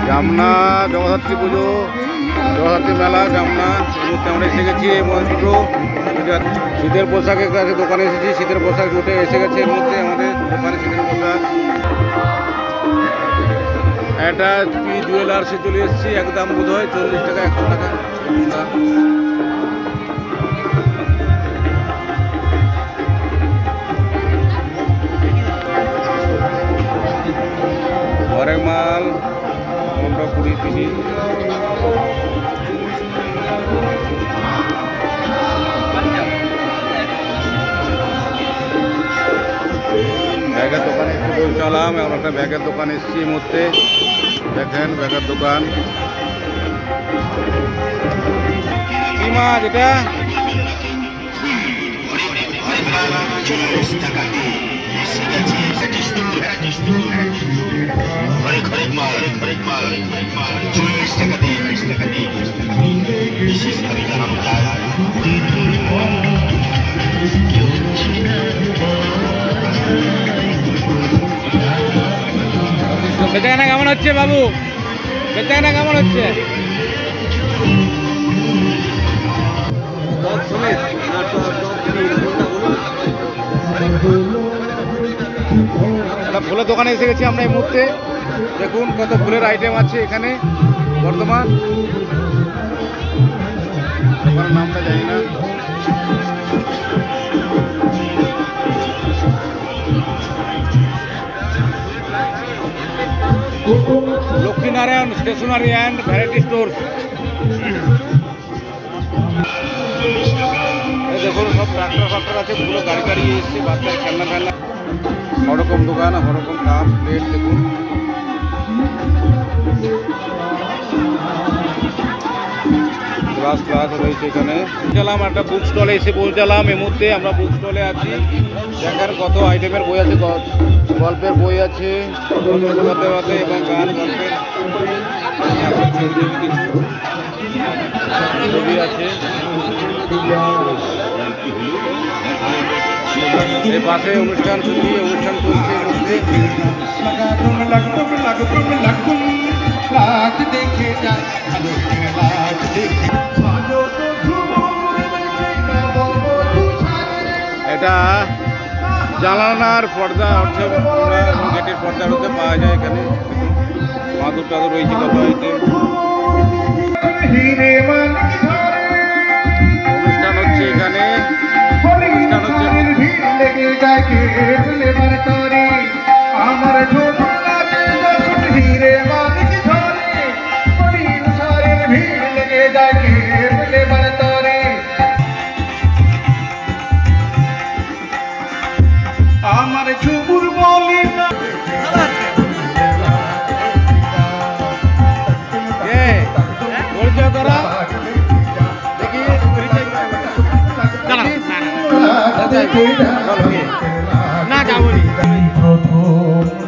জামনা জগদ্ধাত্রী পুজো, জগদ্ধাত্রী মেলা জামনা। এই মুহূর্তে আমরা এসে গেছি এই মন্ত্র শীতের পোশাকের কাছে দোকানে এসেছি। শীতের পোশাক উঠে এসে গেছে এই মুহূর্তে আমাদের দোকানে শীতের পোশাক। একটা পি জুয়েলার্সে চলে এসেছি, একদম বোধ হয় 40 টাকা 100 টাকা। ঘরের মাল 15-20 ব্যাগের দোকানে একটু পৌঁছালাম। আমরা একটা ব্যাগের দোকানে এসেছি এই মুহূর্তে। দেখেন ব্যাগের দোকান। কি মাছ এটা? বেচাকেনা কেমন হচ্ছে বাবু? বেচাকেনা কেমন হচ্ছে? ফুলের দোকানে এসে গেছি আমরা এই মুহূর্তে। দেখুন কত ফুলের আইটেম আছে এখানে বর্তমান। দোকানের নামটা জানি না। Lakshminarayan stationery and variety store. দেখুন সব ট্রাক্টর আছে, পুরো গাড়ি গাড়ি এসছে, বাচ্চার খেলনা ফেলনা, হরকম দোকান, হরকম কাপ প্লেট। দেখুন ক্লাস রয়েছে এখানে। পৌঁছালাম একটা বুক স্টলে এসে পৌঁছালাম এই মুহূর্তে। আমরা বুক স্টলে আছি। দেখার কত আইটেমের বই আছে, গল্পের বই আছে এবং গান গল্পের ছবি আছে। এই পাশে অনুষ্ঠান চলছে এটা জানালার পর্দা অর্থে গেটের পর্দার মধ্যে পাওয়া যায়। এখানে মাদুর টাদুর রয়েছে কত আইটেম। অনুষ্ঠান হচ্ছে এখানে, অনুষ্ঠান হচ্ছে আমার ঝুপুর বলি না। পরিচয় করা দেখি না যাবো।